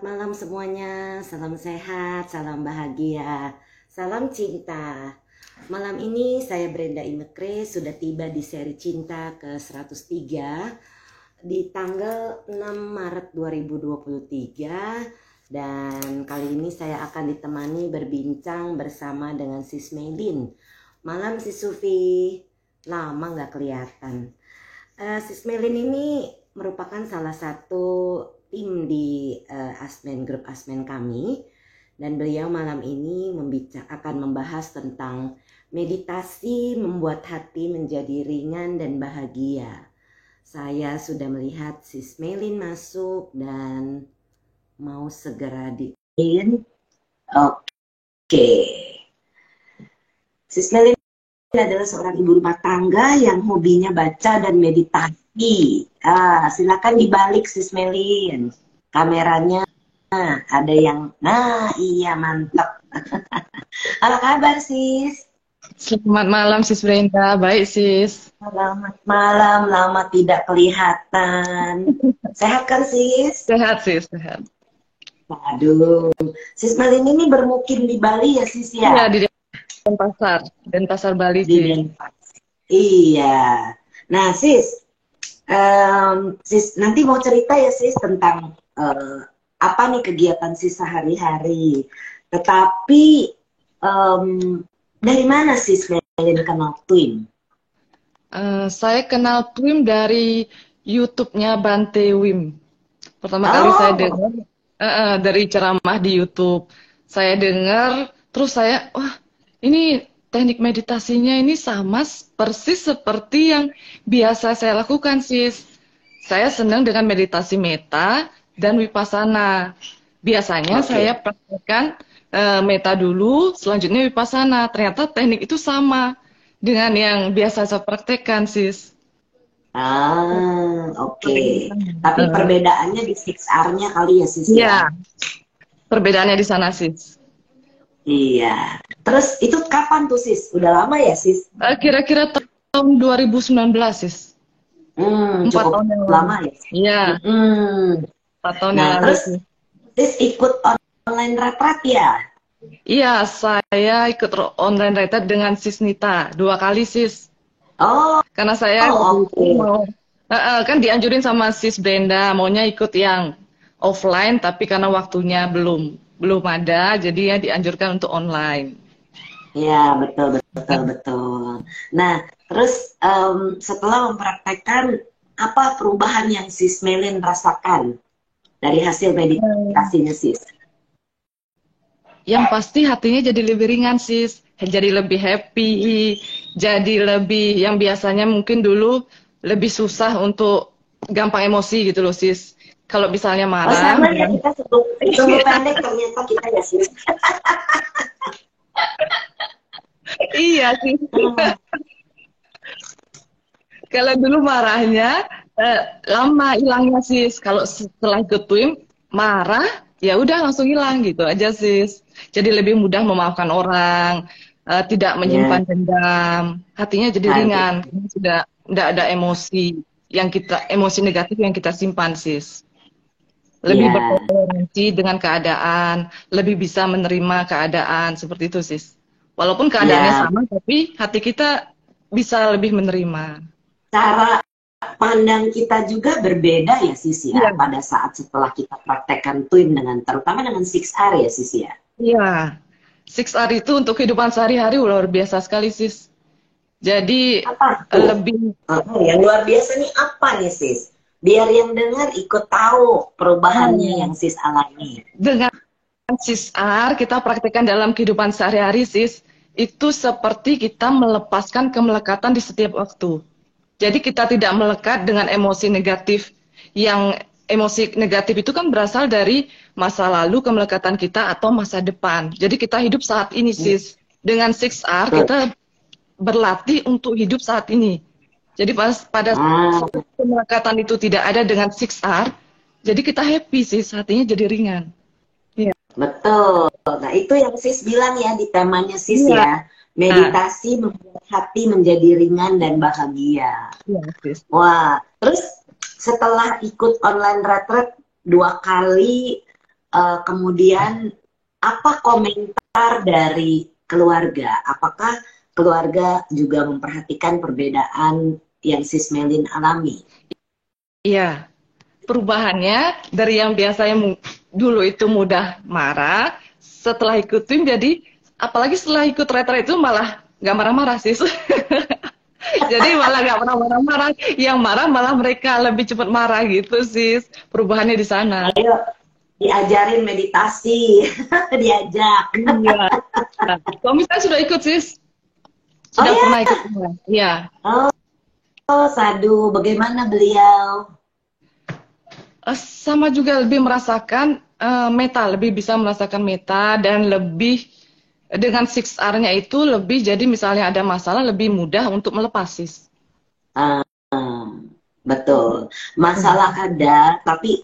malam semuanya, salam sehat, salam bahagia, salam cinta. Malam ini saya Brenda Imekre sudah tiba di seri cinta ke-103 di tanggal 6 Maret 2023 dan kali ini saya akan ditemani berbincang bersama dengan Sis Melin. Malam Sis Sufi, lama nggak kelihatan. Sis Melin ini merupakan salah satu tim di grup Asmen kami, dan beliau malam ini akan membahas tentang meditasi membuat hati menjadi ringan dan bahagia. Saya sudah melihat Sis Melin masuk dan mau segera di-in. Oke. Sis Melin adalah seorang ibu rumah tangga yang hobinya baca dan meditasi. Silakan dibalik Sis Melin. Kameranya ada yang, iya mantap. Apa kabar Sis? Selamat malam Sis Brenda, baik Sis. Selamat malam, lama tidak kelihatan. Sehat kan Sis? Sehat Sis, sehat. Waduh, Sis Melin ini bermukim di Bali ya Sis ya? Iya, di Denpasar Bali Sis. Iya. Nah Sis, Sis nanti mau cerita ya Sis tentang apa nih kegiatan Sis sehari-hari. Tetapi dari mana Sis Melin kenal Twim? Saya kenal Twim dari YouTube-nya Bante Wim. Pertama kali saya dengar dari ceramah di YouTube. Saya dengar, terus saya, wah ini teknik meditasinya ini sama persis seperti yang biasa saya lakukan Sis. Saya senang dengan meditasi meta dan vipassana. Biasanya saya praktekkan meta dulu, selanjutnya vipassana. Ternyata teknik itu sama dengan yang biasa saya praktekkan Sis. Tapi perbedaannya di 6R-nya kali ya Sis? Iya, perbedaannya di sana Sis. Iya. Terus itu kapan tuh Sis? Udah lama ya Sis? Kira-kira tahun 2019 Sis. 4 tahun yang lama ya? Iya. 4 tahun yang lalu. Terus Sis ikut online retreat ya? Iya, saya ikut online retreat dengan Sis Nita 2 kali Sis. Karena saya mau, kan dianjurin sama Sis Brenda maunya ikut yang offline, tapi karena waktunya belum ada, jadi ya dianjurkan untuk online. Ya betul. Nah, terus setelah mempraktekkan, apa perubahan yang Sis Melin rasakan dari hasil meditasinya Sis? Yang pasti hatinya jadi lebih ringan Sis, jadi lebih happy, jadi lebih, yang biasanya mungkin dulu lebih susah untuk gampang emosi gitu loh Sis. Kalau misalnya marah. Sama ya, kita sebelum pendek ternyata kita ya Sis. Iya Sis. Kalau dulu marahnya lama hilangnya Sis. Kalau setelah ikut Twim marah, ya udah langsung hilang gitu aja Sis. Jadi lebih mudah memaafkan orang, tidak menyimpan dendam, hatinya jadi ringan, sudah tidak ada emosi emosi negatif yang kita simpan Sis. Lebih bertoleransi dengan keadaan, lebih bisa menerima keadaan seperti itu Sis. Walaupun keadaannya sama, tapi hati kita bisa lebih menerima. Cara pandang kita juga berbeda ya Sis ya, pada saat setelah kita praktekkan Twim terutama dengan 6R ya Sis ya. Iya, 6R itu untuk kehidupan sehari-hari luar biasa sekali Sis. Jadi lebih yang luar biasa nih apa nih Sis? Biar yang dengar ikut tahu perubahannya yang Sis alami. Dengan 6R kita praktekkan dalam kehidupan sehari-hari Sis, itu seperti kita melepaskan kemelekatan di setiap waktu. Jadi kita tidak melekat dengan emosi negatif. Yang emosi negatif itu kan berasal dari masa lalu, kemelekatan kita, atau masa depan. Jadi kita hidup saat ini Sis. Dengan 6R kita berlatih untuk hidup saat ini. Jadi pada saat kemelekatan itu tidak ada dengan 6R, jadi kita happy Sis, hatinya jadi ringan. Iya. Betul. Nah itu yang Sis bilang ya di temanya Sis ya. Meditasi membuat hati menjadi ringan dan bahagia. Iya, Sis. Wah, terus setelah ikut online retreat 2 kali, kemudian apa komentar dari keluarga? Apakah keluarga juga memperhatikan perbedaan yang Sis Melin alami? Iya, perubahannya dari yang biasanya dulu itu mudah marah, setelah ikut tim jadi, apalagi setelah ikut retret itu malah nggak marah-marah sih. Jadi malah nggak pernah marah-marah, yang marah malah mereka lebih cepat marah gitu sih. Perubahannya di sana. Ayo diajarin meditasi, diajak. Iya. Kalau misalnya sudah ikut sis, Oh sudah ya, pernah ikut semua. Iya. oh Sadu, bagaimana beliau? Sama juga lebih merasakan meta, lebih bisa merasakan meta dan lebih dengan 6R-nya itu lebih jadi misalnya ada masalah lebih mudah untuk melepas sis. Betul, masalah ada, tapi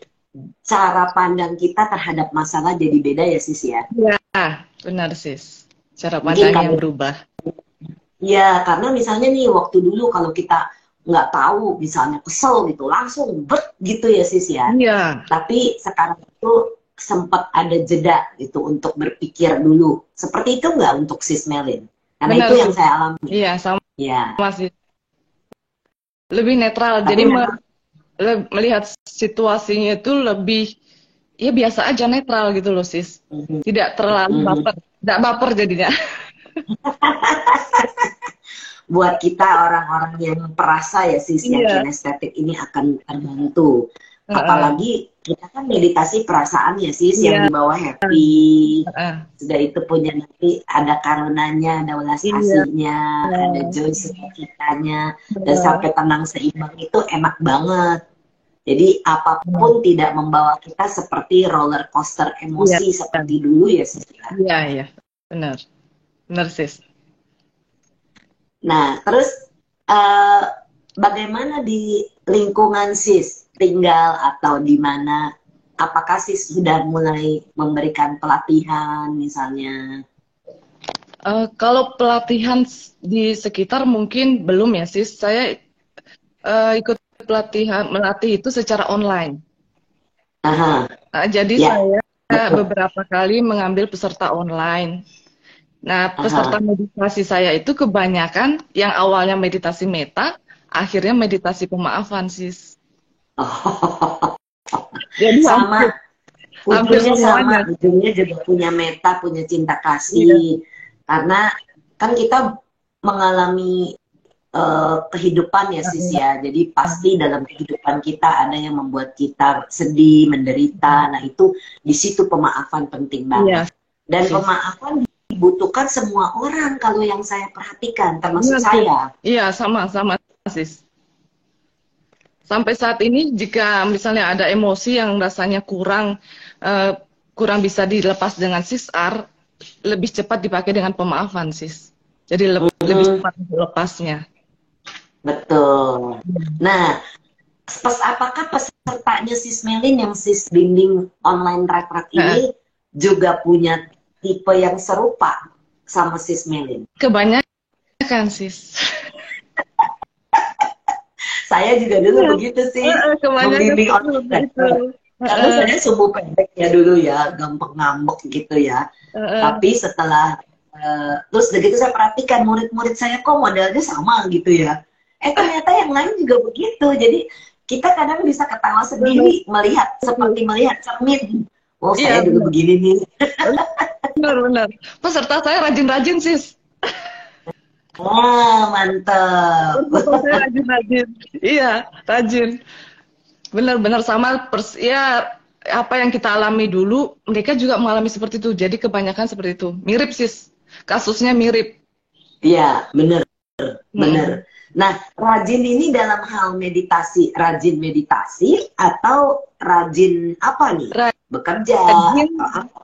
cara pandang kita terhadap masalah jadi beda ya sis ya. Iya, benar sis. Cara Mungkin pandangnya kalau berubah. ya karena misalnya nih waktu dulu kalau kita nggak tahu, misalnya kesel gitu, langsung bet gitu ya sis ya. Iya, Tapi sekarang itu sempat ada jeda gitu untuk berpikir dulu. Seperti itu nggak untuk sis Melin? Karena benar itu yang sis. saya alami. Iya, sama Ya, sis. Lebih netral. tapi Jadi memang melihat situasinya itu lebih ya biasa aja netral gitu loh sis. mhm, Tidak terlalu mhm. baper. Tidak baper jadinya. Buat kita orang-orang yang perasa ya sis, yang Iya. kinestetik ini akan terbantu. Heeh. Apalagi kita kan meditasi perasaan ya sis, yang Iya. dibawa happy. Heeh. Sudah itu punya nanti ada karunanya, ada welas Iya. asihnya, ada joy sukacitanya, dan Heeh. sampai tenang seimbang itu enak banget. Jadi apapun tidak membawa kita seperti roller coaster Iya. emosi seperti dulu ya sis. Iya, iya. Benar. Benar sis. Nah, terus eh, bagaimana di lingkungan sis tinggal atau di mana? Apakah sis sudah mulai memberikan pelatihan misalnya? Kalau pelatihan di sekitar mungkin belum ya sis. Saya ikut melatih itu secara online. Aha, Jadi ya, saya betul. beberapa kali mengambil peserta online. Nah, peserta Aha. meditasi saya itu kebanyakan yang awalnya meditasi meta, akhirnya meditasi pemaafan sis. Oh, Jadi sama, hampir ujungnya semuanya. sama, ujungnya juga punya meta, punya cinta Iya, kasih. Karena kan kita mengalami kehidupan ya sis ya. Jadi pasti dalam kehidupan kita ada yang membuat kita sedih, menderita. Nah itu di situ pemaafan penting iya banget. Dan sis. pemaafan dibutuhkan semua orang kalau yang saya perhatikan, termasuk Benar sis. saya. Iya, sama-sama sis. Sampai saat ini jika misalnya ada emosi yang rasanya eh, kurang bisa dilepas dengan sis-ar, lebih cepat dipakai dengan pemaafan sis. Jadi lebih Hmm, cepat lepasnya. betul. Nah, apakah pesertanya sis Melin yang sis bimbing online retret Nah, ini juga punya tipe yang serupa sama sis Melin? kebanyakan sis. Saya juga dulu begitu sih, Kebanyakan membimbing seperti itu. online. Karena saya sumbu pendek ya dulu ya, gampang ngambek gitu ya. Tapi setelah, terus begitu saya perhatikan murid-murid saya kok modelnya sama gitu ya. Ternyata yang lain juga begitu. Jadi kita kadang bisa ketawa sendiri melihat, seperti melihat cermin. Oh Iya saya dulu benar, begini nih. benar. Peserta saya rajin-rajin sis. Wah mantap. Peserta saya rajin-rajin. Iya, rajin. Benar-benar sama ya apa yang kita alami dulu, mereka juga mengalami seperti itu. Jadi kebanyakan seperti itu. Mirip sis. Kasusnya mirip. Iya bener, Mm-mm. bener. Nah, rajin ini dalam hal meditasi, rajin meditasi atau rajin apa nih? Bekerja Rajin, atau apa?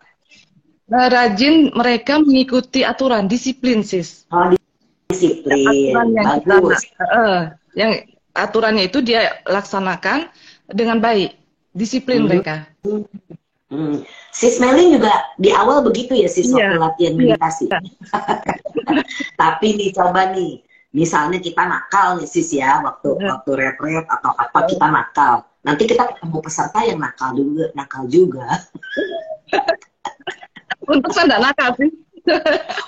rajin mereka mengikuti aturan, disiplin sis. Oh, Aturan disiplin, yang kita bagus. yang aturannya itu dia laksanakan dengan baik. Disiplin Hmm, mereka. hmm. Sis Melin juga di awal begitu ya, sis Iya, waktu latihan iya. meditasi. Tapi nih coba nih, misalnya kita nakal nih sis ya, waktu Heeh, waktu retret atau apa heeh. kita nakal. Nanti kita ketemu peserta yang nakal juga, nakal juga. Saya nggak nakal sih.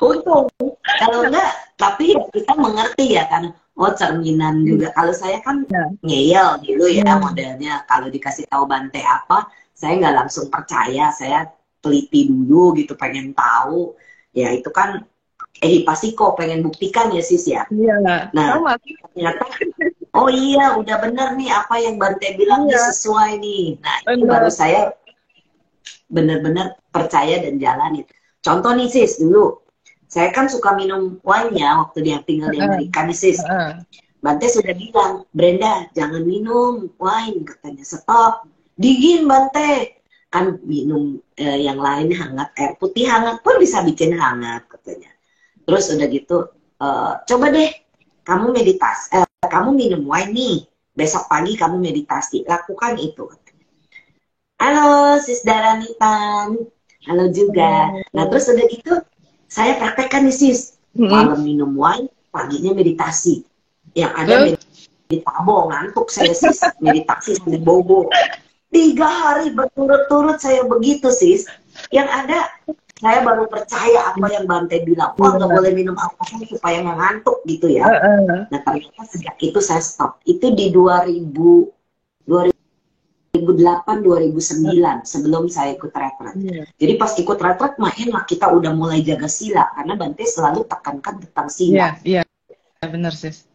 Untung. Kalau enggak, tapi kita mengerti ya kan. Oh, cerminan juga. Kalau saya kan Ya. ngeyel dulu ya Hmm. modelnya. Kalau dikasih tahu Bante apa, saya nggak langsung percaya. Saya teliti dulu gitu, pengen tahu. Ya itu kan, pasti kok pengen buktikan ya sis ya. Iya, Nah, sama sih. ternyata, oh iya udah bener nih apa yang Bante bilang nih Iya, sesuai nih. Nah, itu baru benar. saya bener-bener percaya dan jalanin. Contoh nih sis, dulu saya kan suka minum wine ya waktu dia tinggal di Heeh, Amerika nih sis. heeh. Bante sudah bilang, Brenda jangan minum wine, katanya stop. Dingin Bante, kan minum yang lain hangat, air putih hangat pun bisa bikin hangat katanya. Terus udah gitu, coba deh kamu meditasi, kamu minum wine nih, besok pagi kamu meditasi, lakukan itu. Halo sis Daranitan, halo juga. Nah terus udah gitu, saya praktekkan nih sis, Mm-mm. malam minum wine, paginya meditasi. Yang ada Terus, meditabo, ngantuk saya sis, meditasi sampai bobo. 3 hari berturut-turut saya begitu sis. Yang ada saya baru percaya apa yang Bante bilang. Wah nggak iya. boleh minum alkohol supaya nggak ngantuk gitu ya. Heeh. Nah ternyata sejak itu saya stop. Itu di 2008 2009 sebelum saya ikut retret. Iya, Jadi pas ikut retret mah enak, kita udah mulai jaga sila karena Bante selalu tekankan tentang iya, sila. iya, benar sis.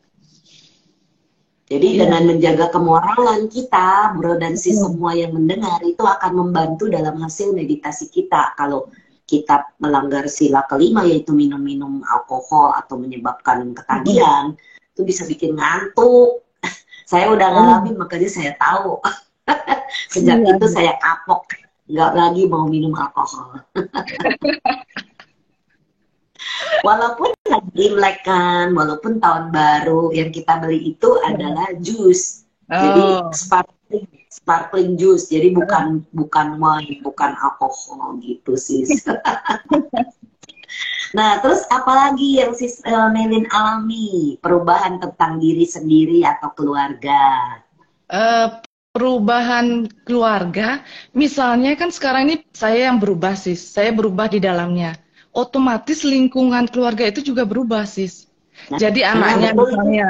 Jadi Iya. dengan menjaga kemoralan kita, bro dan sis Mm. semua yang mendengar itu akan membantu dalam hasil meditasi kita. Kalau kita melanggar sila kelima yaitu minum-minum alkohol atau menyebabkan Mm. ketagihan, itu bisa bikin ngantuk. Saya udah Oh, ngalamin makanya saya tahu. Sejak iya. itu saya kapok, nggak lagi mau minum alkohol. Walaupun lagi Imlek kan, walaupun tahun baru yang kita beli itu adalah jus. Jadi Oh, sparkling juice. Jadi bukan bukan wine, bukan alkohol gitu sis. Nah, terus apalagi yang sis Melin alami? Perubahan tentang diri sendiri atau keluarga. eh, perubahan keluarga, misalnya kan sekarang ini saya yang berubah sis, saya berubah di dalamnya. Otomatis lingkungan keluarga itu juga berubah sis. Nah, Jadi anaknya betul itu. misalnya,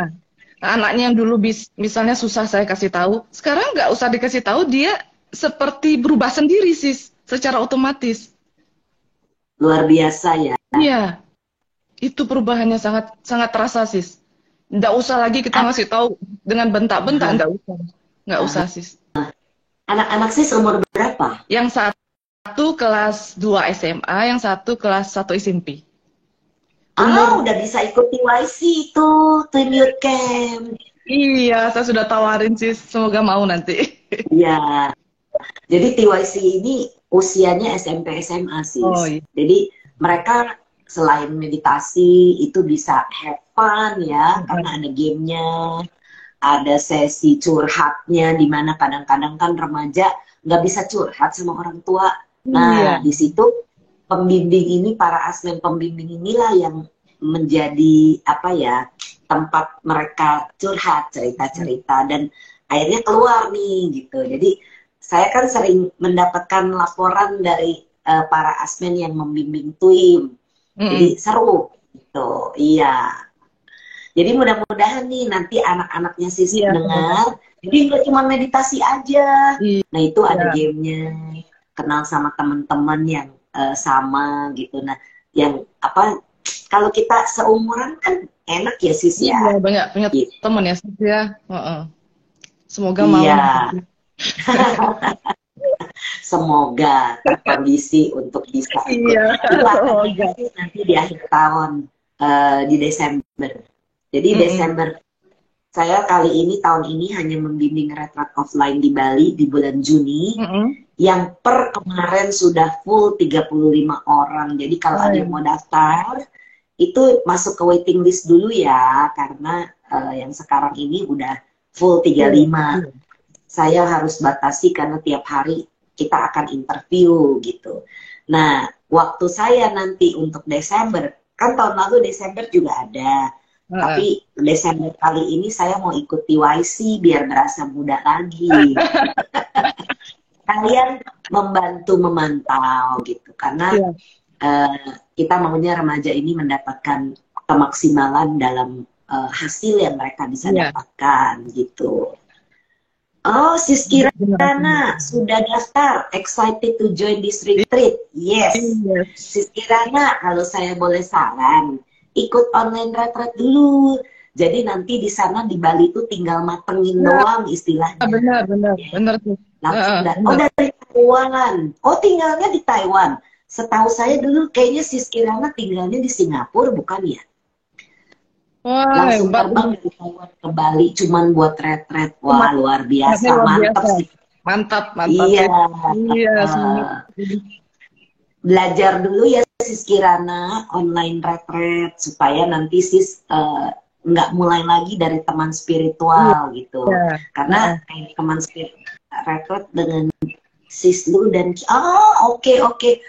anaknya yang dulu misalnya susah saya kasih tahu, sekarang nggak usah dikasih tahu, dia seperti berubah sendiri sis, secara otomatis. Luar biasa ya. Iya, itu perubahannya sangat sangat terasa sis. Nggak usah lagi kita ngasih tahu dengan bentak-bentak, nggak usah sis. Anak-anak sis umur berapa? Yang satu kelas 2 SMA, yang satu kelas 1 SMP. Ah, Umur, udah bisa ikut TYC itu, Twin Youth Camp. iya, saya sudah tawarin sih, semoga mau nanti. Ya, jadi TYC ini usianya SMP SMA Oh sis. iya. Jadi mereka selain meditasi itu bisa have fun ya, karena ada gamenya, ada sesi curhatnya, di mana kadang-kadang kan remaja nggak bisa curhat sama orang tua. Iya. Nah, di situ pembimbing ini, para asmen pembimbing inilah yang menjadi apa ya, tempat mereka curhat, cerita-cerita, dan akhirnya keluar nih gitu. Jadi saya kan sering mendapatkan laporan dari para asmen yang membimbing TWIM. Jadi Mm-mm. seru gitu. Iya. Jadi mudah-mudahan nih nanti anak-anaknya sis Iya, semoga. dengar. Jadi nggak cuma meditasi aja. Nah itu ada Iya. gamenya. Kenal sama teman-teman yang sama gitu. Nah yang apa? Kalau kita seumuran kan enak ya sis Iya, ya. banyak punya Gitu. teman ya, sis, ya. Heeh. Semoga mau Iya. nanti. Semoga terkondisi untuk bisa ikut. Iya, Itu akan semoga. ada sih nanti di akhir tahun, di Desember. Jadi Mm-mm. Desember saya kali ini tahun ini hanya membimbing retret offline di Bali di bulan Juni Mm-mm. yang per kemarin sudah full 35 orang. Jadi kalau Oh, ada iya. yang mau daftar itu masuk ke waiting list dulu ya karena yang sekarang ini udah full Iya. 35. Saya harus batasi karena tiap hari kita akan interview gitu. Nah, waktu saya nanti untuk Desember, kan tahun lalu Desember juga ada. Heeh. Tapi Desember kali ini saya mau ikut TYC biar berasa muda lagi. Kalian membantu memantau gitu. Karena Iya. kita maunya remaja ini mendapatkan kemaksimalan dalam hasil yang mereka bisa Iya, dapatkan gitu. Oh, Sis Kirana sudah daftar, excited to join this retreat. Yes, iya. Sis Kirana, kalau saya boleh saran, ikut online retreat dulu. Jadi nanti di sana di Bali itu tinggal matengin doang istilahnya. Benar, benar, Ya. benar sih. Langsung oh Benar. dari Taiwan. Oh tinggalnya di Taiwan. Setahu saya dulu kayaknya Sis Kirana tinggalnya di Singapura bukan ya? Wah, Langsung hebat. terbang dari Taiwan ke Bali cuman buat retret. Wah luar biasa, Luar mantap biasa. sih. Mantap, mantap Iya, sih. Iya, semangat. belajar dulu ya Sis Kirana online retret supaya nanti Sis nggak mulai lagi dari teman spiritual gitu. Iya. Karena kayak teman spiritual retret dengan Sis dulu dan oke,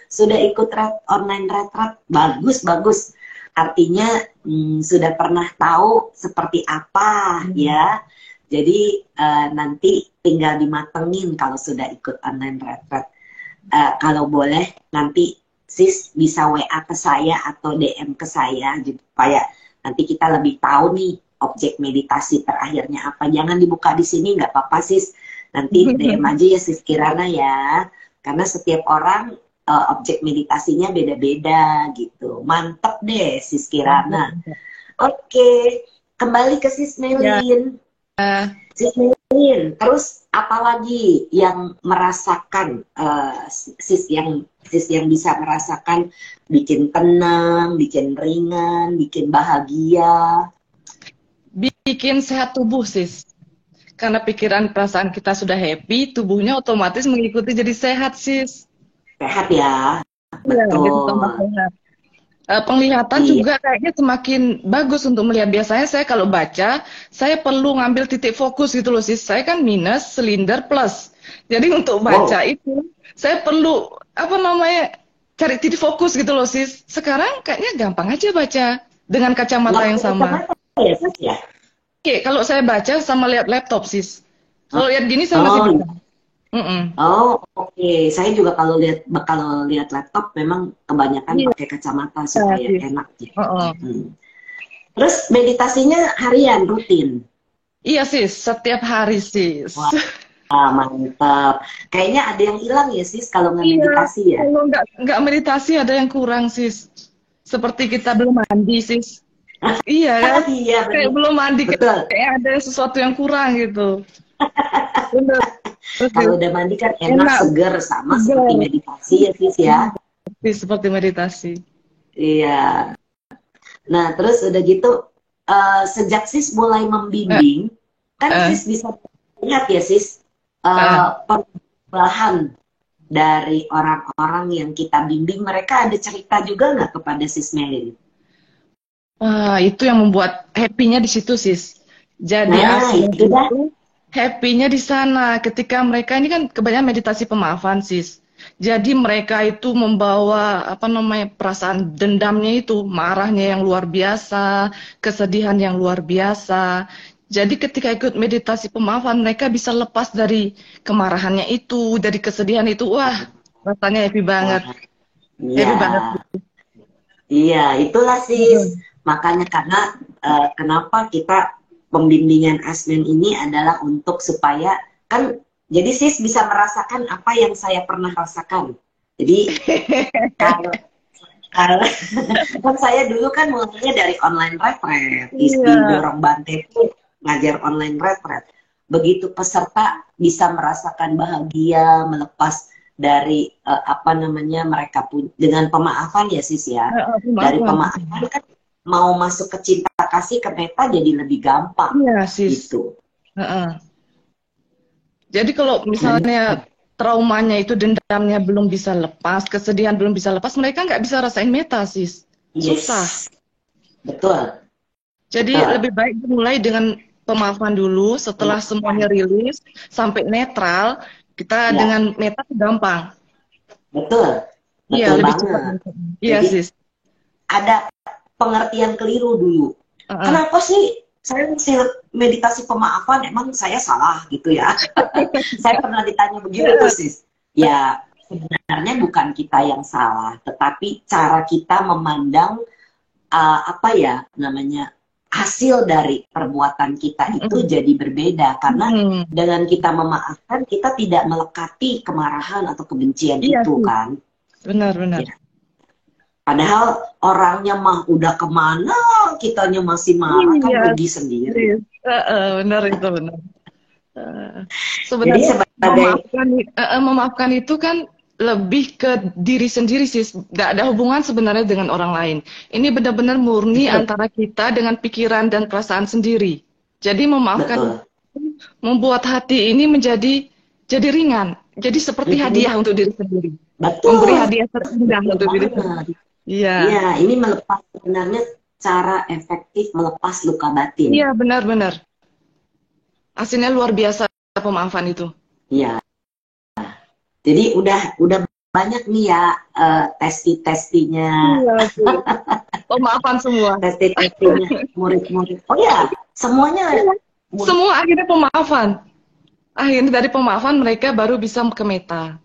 sudah ikut online retret, bagus bagus. Artinya sudah pernah tahu seperti apa ya. Jadi nanti tinggal dimatengin kalau sudah ikut online retret. Kalau boleh nanti Sis bisa WA ke saya atau DM ke saya supaya nanti kita lebih tahu nih objek meditasi terakhirnya apa. Jangan dibuka di sini nggak apa-apa Sis. Nanti DM aja ya Sis Kirana ya. Karena setiap orang objek meditasinya beda-beda gitu. Mantep deh Sis Kirana. Oke, kembali ke Sis Melin. Sis Melin, terus apalagi yang merasakan sis yang bisa merasakan bikin tenang, bikin ringan, bikin bahagia, Bikin sehat tubuh, Sis. Karena pikiran perasaan kita sudah happy, tubuhnya otomatis mengikuti jadi sehat, Sis. sehat ya, Iya, jadi tambah betul. sehat. Penglihatan Iya. juga kayaknya semakin bagus untuk melihat. Biasanya saya kalau baca, saya perlu ngambil titik fokus gitu loh, Sis. Saya kan minus, silinder, plus. Jadi untuk baca Wow. itu, saya perlu, apa namanya, cari titik fokus gitu loh, Sis. Sekarang kayaknya gampang aja baca dengan Nggak kacamata yang pakai sama. kacamata ya Sis ya? Oke, kalau saya baca sama lihat laptop, Sis. Kalau lihat gini saya masih Oh, bisa. Mm-mm. oh, oke. Saya juga kalau lihat laptop memang kebanyakan Iya, pakai kacamata supaya Sis. enak ya. Oh. Terus meditasinya harian rutin. Iya, Sis. Setiap hari, Sis. Wah, mantap. Kayaknya ada yang hilang ya sis kalau nggak Iya, meditasi ya. kalau nggak meditasi ada yang kurang, Sis. Seperti kita belum mandi, Sis. Iya kan? Iya Kayak benar. belum mandi, Betul. kayak ada sesuatu yang kurang gitu. Bener. Terus Kalau udah mandi kan enak, enak, seger, sama seperti segar. meditasi ya sis ya. Seperti meditasi. Iya. Nah terus udah gitu, sejak sis mulai membimbing, kan Eh, sis bisa lihat ya sis, eh. perubahan dari orang-orang yang kita bimbing. Mereka ada cerita juga nggak kepada sis Melin? Wah, itu yang membuat happy-nya di situ, Sis. Jadi Nah aslinya itu dah. itu happy-nya di sana. Ketika mereka ini kan kebanyakan meditasi pemaafan, Sis. Jadi mereka itu membawa apa namanya perasaan dendamnya itu, marahnya yang luar biasa, kesedihan yang luar biasa. Jadi ketika ikut meditasi pemaafan, mereka bisa lepas dari kemarahannya itu, dari kesedihan itu. Wah, rasanya happy banget. Wah, Happy iya. banget. Iya, itulah sis. Mhm. Makanya karena kenapa kita pembimbingan Asmen ini adalah untuk supaya kan jadi sis bisa merasakan apa yang saya pernah rasakan. Jadi kalau kalau kan saya dulu kan mulainya dari online retret, Iya. dorong Bante itu ngajar online retret. Begitu peserta bisa merasakan bahagia, melepas dari apa namanya mereka pun dengan pemaafan ya sis ya. Dari Pemaafan. pemaafan kan mau masuk ke cinta kasih ke meta jadi lebih gampang Iya, Sis. gitu. Heeh. Jadi kalau Dan misalnya traumanya itu dendamnya belum bisa lepas, kesedihan belum bisa lepas, mereka nggak bisa rasain meta, Sis. Susah. yes, betul, Jadi betul, lebih baik dimulai dengan pemaafan dulu, setelah pemaafan. semuanya rilis, sampai netral, kita Ya, dengan meta tuh gampang. betul, Iya, betul lebih cepat. banget. Iya, Jadi Sis. ada pengertian keliru dulu. Heeh. Kenapa sih saya mesti meditasi pemaafan? Emang saya salah gitu ya? Saya pernah ditanya begitu tuh sis. Ya sebenarnya bukan kita yang salah, tetapi cara kita memandang apa ya namanya hasil dari perbuatan kita itu jadi berbeda karena dengan kita memaafkan kita tidak melekati kemarahan atau kebencian itu kan. Benar-benar. Ya. Padahal orangnya mah udah kemana, kitanya masih marah kan rugi sendiri. Benar itu benar. Jadi Sebenarnya sebagai memaafkan itu kan lebih ke diri sendiri sih, nggak ada hubungan sebenarnya dengan orang lain. Ini benar-benar murni antara kita dengan pikiran dan perasaan sendiri. Jadi memaafkan membuat hati ini menjadi ringan. Jadi seperti hadiah untuk diri sendiri. Memberi hadiah terindah untuk diri sendiri. Iya. Iya, ini melepas sebenarnya cara efektif melepas luka batin. Iya, benar-benar. Hasilnya luar biasa pemaafan itu. Iya. Jadi udah banyak nih ya testi-testinya. Iya, pemaafan semua. Testi-testinya murid-murid. Oh ya, semuanya. Semua akhirnya pemaafan. Akhirnya dari pemaafan mereka baru bisa ke meta.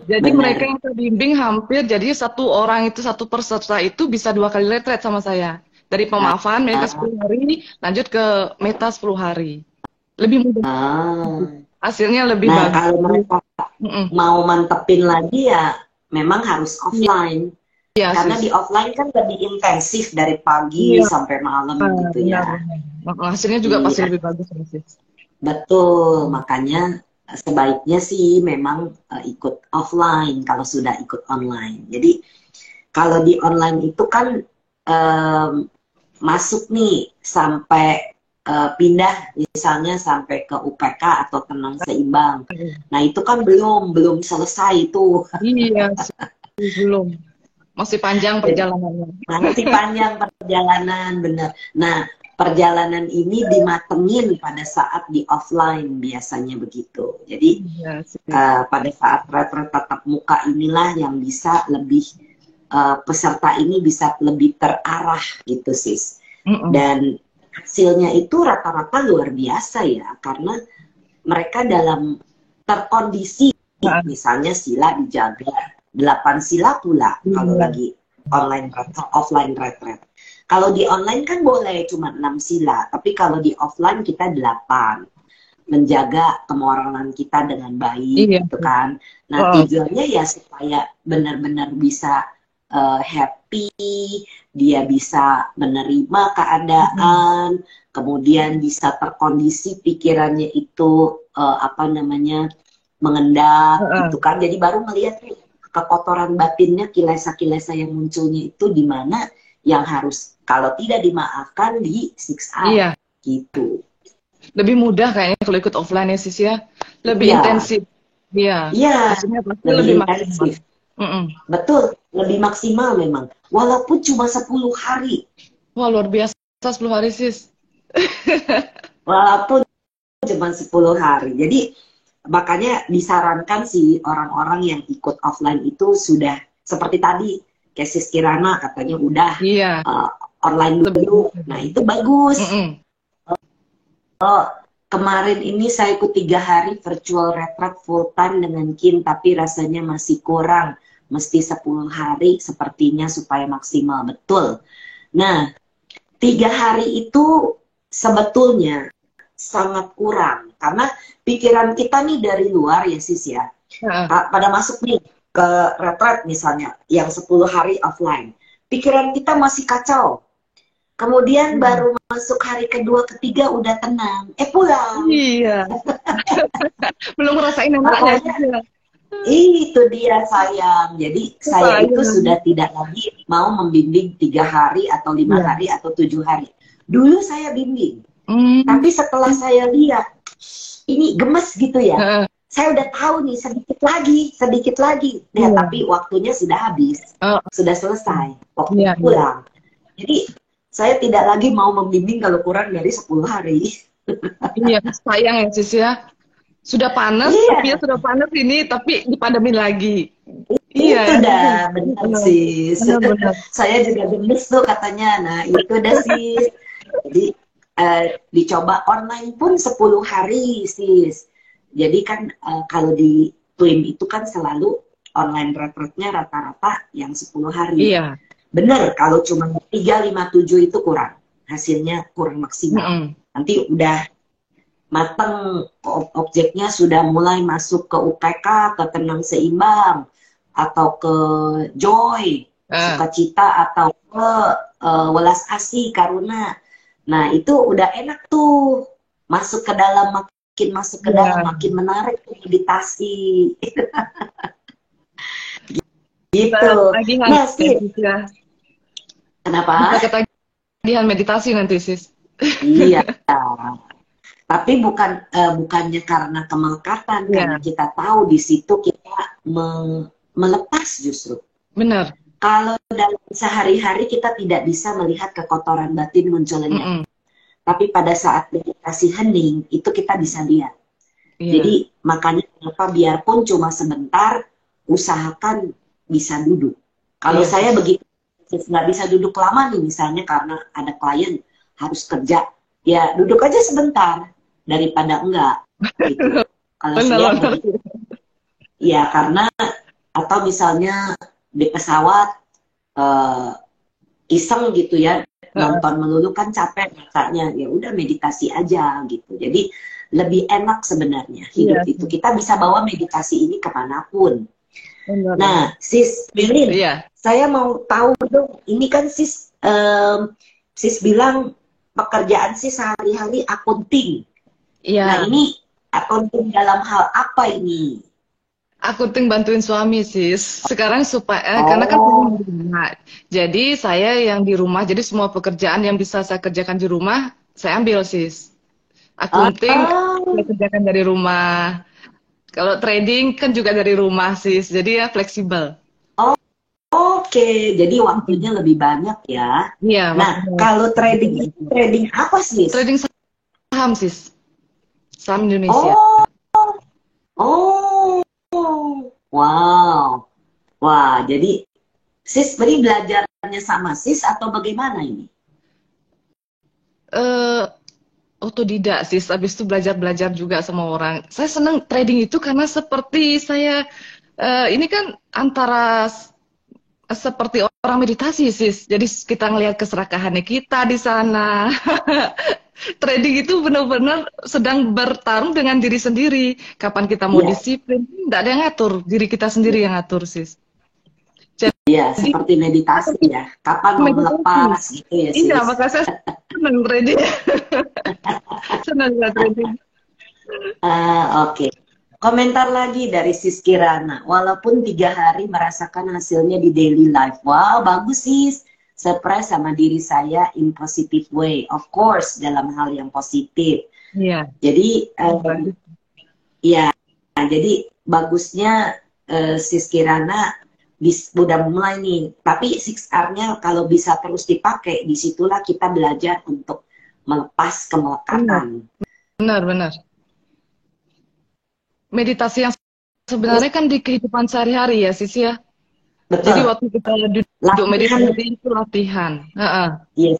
Jadi mereka yang terbimbing hampir, jadi satu orang itu, satu peserta itu bisa 2 kali retret sama saya. Dari pemaafan mereka 10 hari, lanjut ke meta 10 hari. Lebih mudah. Hasilnya lebih bagus. Kalau mereka mau mantepin lagi ya memang harus offline. Ya, karena di offline kan lebih intensif dari pagi sampai malam gitu ya. Hasilnya juga pasti lebih bagus. Betul, makanya sebaiknya sih memang ikut offline kalau sudah ikut online. Jadi kalau di online itu kan masuk nih sampai pindah misalnya sampai ke UPK atau tenang seimbang. Nah itu kan belum selesai tuh. Iya, belum. Masih panjang perjalanannya. Masih panjang perjalanan, bener. Nah perjalanan ini dimatengin pada saat di offline biasanya begitu. Jadi pada saat retret tatap muka inilah yang bisa lebih peserta ini bisa lebih terarah gitu sis. Dan hasilnya itu rata-rata luar biasa ya, karena mereka dalam terkondisi, misalnya sila dijaga 8 sila pula kalau lagi online offline retret. Kalau di online kan boleh cuma 6 sila, tapi kalau di offline kita 8. Menjaga kemoralan kita dengan baik gitu kan. Nah tujuannya ya supaya benar-benar bisa happy, dia bisa menerima keadaan, kemudian bisa terkondisi pikirannya itu mengendap gitu kan. Jadi baru melihat kekotoran batinnya, kilesa-kilesa yang munculnya itu di mana yang harus kalau tidak dimaafkan disiksa gitu. Lebih mudah kayaknya kalau ikut offline ya sis ya, lebih intensif. Iya. Maksudnya pasti lebih intensif. Betul, lebih maksimal memang. Walaupun cuma 10 hari. Wah, luar biasa 10 hari, sis. Walaupun cuma 10 hari. Jadi, makanya disarankan sih orang-orang yang ikut offline itu sudah, seperti tadi, kayak Sis Kirana katanya udah online dulu. Nah, itu bagus. Kemarin ini saya ikut 3 hari virtual retreat full time dengan Kim, tapi rasanya masih kurang. Mesti 10 hari sepertinya supaya maksimal. Betul. Nah, 3 hari itu sebetulnya sangat kurang. Karena pikiran kita nih dari luar ya sis ya. Pada masuk nih ke retreat misalnya, yang 10 hari offline. Pikiran kita masih kacau. Kemudian baru masuk hari kedua, ketiga udah tenang. Pulang. Iya. Belum ngerasain enaknya. Itu dia sayang. Jadi saya itu sudah tidak lagi mau membimbing 3 hari atau 5 hari atau 7 hari. Dulu saya bimbing. Tapi setelah saya lihat ini gemes gitu ya. Saya udah tahu nih sedikit lagi. Nah, tapi waktunya sudah habis. Sudah selesai. Waktu pulang. Jadi saya tidak lagi mau membimbing kalau kurang dari 10 hari. Iya, sayang ya sis ya. Sudah panas, tapi sudah panas ini, tapi dipademin lagi. Itu dah, benar sis. Saya juga gemes tuh katanya. Nah, itu dah sis. Jadi, dicoba online pun 10 hari sis. Jadi kan kalau di TWIM itu kan selalu online retreatnya rata-rata yang 10 hari. Iya. Bener, kalau cuma 3, 5, 7 itu kurang. Hasilnya kurang maksimal. Nanti udah mateng, objeknya sudah mulai masuk ke UPK, ke tenang seimbang, atau ke joy, sukacita, atau ke welas asih, karuna. Nah, itu udah enak tuh. Masuk ke dalam, makin masuk ke dalam, makin menarik tuh meditasi. Gitu. Nah, sih. Kenapa? Ketagihan meditasi nanti, Sis. Iya. Tapi bukannya karena kemelekatan, karena kita tahu di situ kita melepas justru. Benar. Kalau dalam sehari-hari kita tidak bisa melihat kekotoran batin munculnya. Tapi pada saat meditasi hening, itu kita bisa lihat. Jadi makanya kenapa biarpun cuma sebentar, usahakan bisa duduk. Kalau saya begitu, nggak bisa duduk lama nih misalnya karena ada klien harus kerja, ya duduk aja sebentar daripada enggak. Gitu. Kalau saya begitu, ya karena atau misalnya di pesawat iseng gitu ya, nonton melulu kan capek matanya, ya udah meditasi aja gitu. Jadi lebih enak sebenarnya hidup itu. Kita bisa bawa meditasi ini kemanapun. Nah, Sis Melin, saya mau tahu dong, ini kan Sis bilang pekerjaan Sis sehari-hari akunting. Nah, ini akunting dalam hal apa ini? Akunting bantuin suami, Sis. Sekarang supaya karena kan di rumah. Jadi saya yang di rumah, jadi semua pekerjaan yang bisa saya kerjakan di rumah, saya ambil, Sis. Akunting saya kerjakan dari rumah. Kalau trading kan juga dari rumah, Sis. Jadi ya fleksibel. Oke, jadi waktunya lebih banyak ya. Iya. Nah, kalau trading itu trading apa, Sis? Trading saham, Sis. Saham Indonesia. Wow. Wah, jadi Sis beri belajarnya sama Sis atau bagaimana ini? Otodidak, Sis. Habis itu belajar-belajar juga sama orang. Saya senang trading itu karena seperti saya ini kan antara seperti orang meditasi, Sis. Jadi kita ngelihat keserakahannya kita di sana. Trading itu benar-benar sedang bertarung dengan diri sendiri. Kapan kita mau disiplin, tidak ada yang ngatur. Diri kita sendiri yang ngatur, Sis. Iya, seperti meditasi ya. Kapan mau melepas gitu ya, Sis. Iya, maka saya senang trading. Senang trading. Oke. Komentar lagi dari Sis Kirana. Walaupun 3 hari merasakan hasilnya di daily life. Wow, bagus, Sis. Surprise sama diri saya in positive way. Of course, dalam hal yang positif. Iya. Jadi, jadi bagusnya Sis Kirana udah mulai nih. Tapi 6R-nya kalau bisa terus dipakai, disitulah kita belajar untuk melepas kemelekatan. Benar. Meditasi yang sebenarnya kan di kehidupan sehari-hari ya, Sis ya. Betul. Jadi waktu kita duduk meditasi itu latihan. Yes.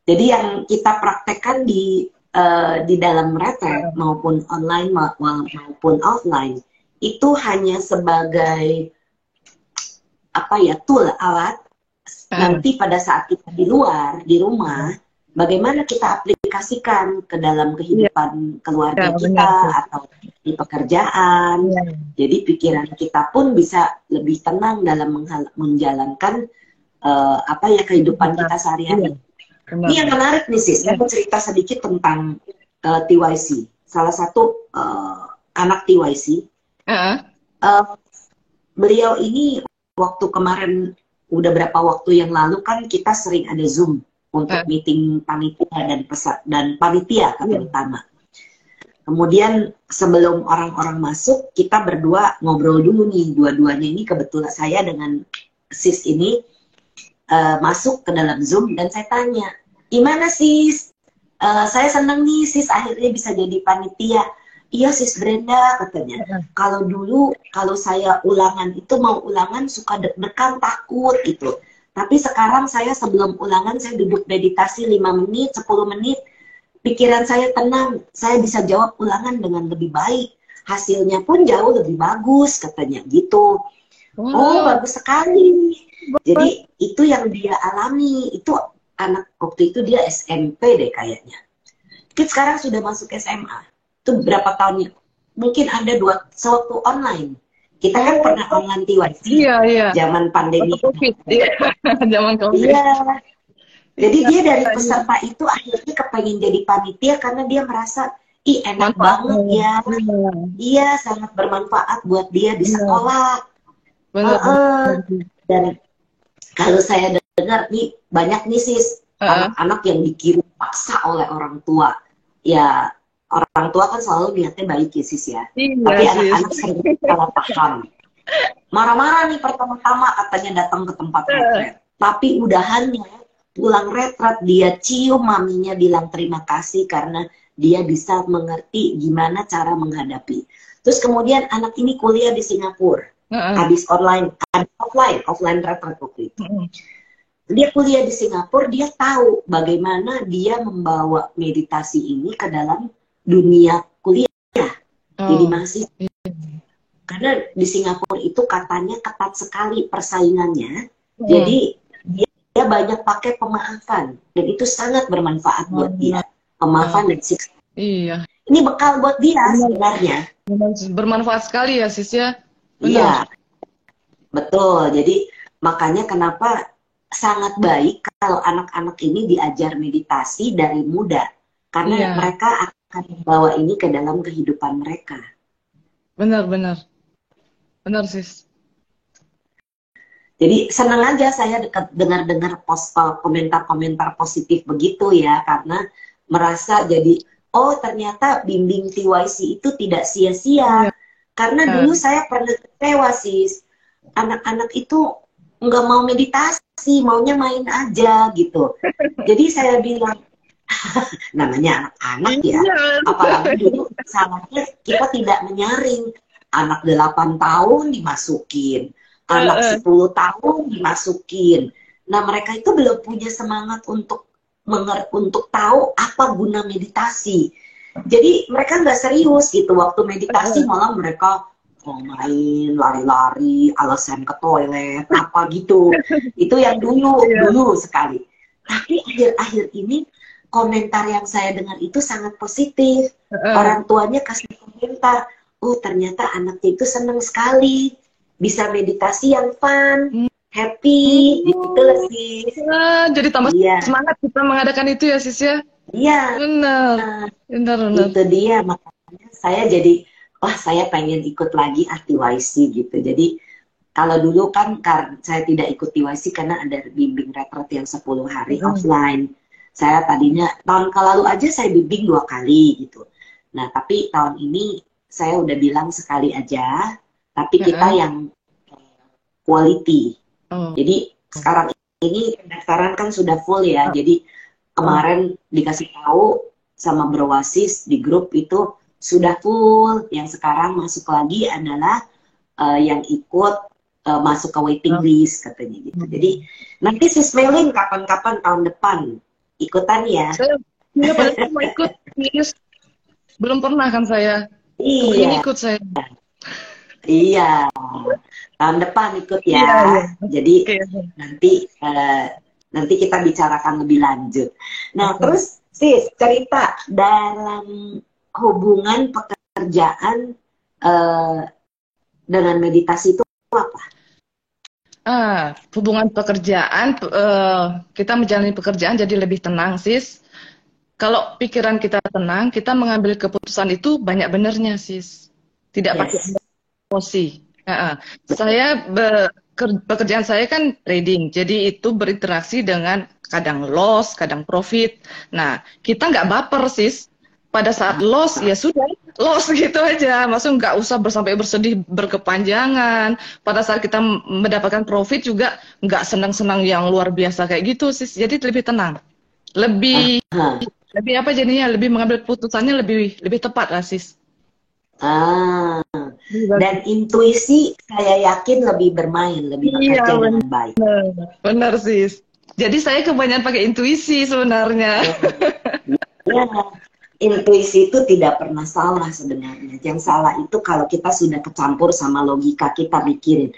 Jadi yang kita praktekkan di dalam retret maupun online maupun offline itu hanya sebagai tool, alat. Nanti pada saat kita di luar, di rumah, bagaimana kita aplikasikan ke dalam kehidupan keluarga kita atau di pekerjaan. Jadi pikiran kita pun bisa lebih tenang dalam menjalankan kehidupan kita sehari-hari. Ini yang menarik nih, Sis. Saya mau cerita sedikit tentang TYC. Salah satu anak TYC. Beliau ini waktu kemarin, udah berapa waktu yang lalu kan kita sering ada Zoom untuk meeting panitia dan panitia terutama. Kemudian sebelum orang-orang masuk, kita berdua ngobrol dulu nih, dua-duanya ini kebetulan saya dengan Sis ini masuk ke dalam Zoom dan saya tanya, gimana Sis? Saya seneng nih Sis akhirnya bisa jadi panitia. Iya Sis Brenda katanya. Kalau dulu kalau saya mau ulangan suka deg-degan takut gitu. Tapi sekarang saya sebelum ulangan saya duduk meditasi 5 menit, 10 menit. Pikiran saya tenang, saya bisa jawab ulangan dengan lebih baik. hasilnya pun jauh lebih bagus katanya gitu. Wow. Oh, bagus sekali. Jadi itu yang dia alami. Itu anak waktu itu dia SMP deh kayaknya. Mungkin sekarang sudah masuk SMA. Itu berapa tahun? Mungkin ada sewaktu online. Kita kan pernah online TYC. Iya. Zaman pandemi. COVID. Iya. Zaman COVID. Iya. Jadi dia dari peserta itu akhirnya kepengen jadi panitia karena dia merasa, ih enak banget ya. Iya, sangat bermanfaat buat dia di sekolah. Benar. Dan kalau saya dengar nih, banyak nih sis, anak-anak yang dikirim paksa oleh orang tua. Ya, orang tua kan selalu niatnya baik ya sis ya. Tapi anak-anak sering salah paham. Marah-marah nih pertama-tama katanya datang ke tempat retret. Tapi udahannya pulang retret dia cium maminya bilang terima kasih karena dia bisa mengerti gimana cara menghadapi. Terus kemudian anak ini kuliah di Singapura. Habis offline retret waktu itu. Dia kuliah di Singapura, dia tahu bagaimana dia membawa meditasi ini ke dalam dunia kuliah. Jadi masih karena di Singapura itu katanya ketat sekali persaingannya. Jadi dia banyak pakai pemaafan dan itu sangat bermanfaat buat dia. Pemaafan dan siksa. Iya. Ini bekal buat dia sebenarnya. Bermanfaat sekali ya sis ya. Iya. Betul. Jadi makanya kenapa sangat baik kalau anak-anak ini diajar meditasi dari muda. Karena mereka akan membawa ini ke dalam kehidupan mereka. Benar sis. Jadi senang aja saya dengar-dengar komentar-komentar positif begitu ya, karena merasa jadi, oh ternyata bimbing TYC itu tidak sia-sia. Karena dulu saya pernah kecewa sis, anak-anak itu nggak mau meditasi, maunya main aja gitu. Jadi saya bilang, namanya anak-anak ya, apalagi dulu salahnya kita tidak menyaring. Anak 8 tahun dimasukin, anak 10 tahun dimasukin. Nah mereka itu belum punya semangat untuk tahu apa guna meditasi. Jadi mereka nggak serius gitu waktu meditasi, malah mereka main lari-lari, alasan ke toilet apa gitu. Itu yang dulu sekali. Tapi akhir-akhir ini komentar yang saya dengar itu sangat positif. Orang tuanya kasih komentar, oh ternyata anaknya itu senang sekali bisa meditasi yang fun, happy, gitu loh sis. Jadi tambah semangat kita mengadakan itu ya sis ya. Iya. Benar. Itu dia, makanya saya jadi, saya pengen ikut lagi TYC gitu. Jadi kalau dulu kan saya tidak ikut TYC karena ada bimbing retret yang 10 hari offline. Saya tadinya tahun lalu aja saya bimbing 2 kali gitu. Nah tapi tahun ini saya udah bilang sekali aja, tapi kita yang quality. Jadi sekarang ini pendaftaran kan sudah full ya. Jadi kemarin dikasih tahu sama Browasis di grup itu sudah full. Yang sekarang masuk lagi adalah yang ikut masuk ke waiting list katanya gitu. Jadi nanti sis Melin kapan-kapan tahun depan ikutan ya. Saya mau ikut, belum pernah kan saya. Iya. Ikut saya. Iya. Tahun depan ikut ya. Iya. Jadi nanti kita bicarakan lebih lanjut. Nah, terus sis cerita dalam hubungan pekerjaan dengan meditasi itu apa? Hubungan pekerjaan, kita menjalani pekerjaan jadi lebih tenang sis. Kalau pikiran kita tenang, kita mengambil keputusan itu banyak benernya sis. Tidak pakai emosi. Saya pekerjaan saya kan trading, jadi itu berinteraksi dengan kadang loss, kadang profit. Nah, kita nggak baper sis. Pada saat loss ya sudah loss gitu aja, maksudnya nggak usah sampai bersedih berkepanjangan. Pada saat kita mendapatkan profit juga nggak senang-senang yang luar biasa kayak gitu sis. Jadi lebih tenang, lebih apa jadinya, lebih mengambil putusannya lebih tepat lah sis. Dan intuisi saya yakin lebih bermain, lebih bekerja dengan baik. Benar sis. Jadi saya kebanyakan pakai intuisi sebenarnya. intuisi itu tidak pernah salah sebenarnya. Yang salah itu kalau kita sudah kecampur sama logika, kita mikirin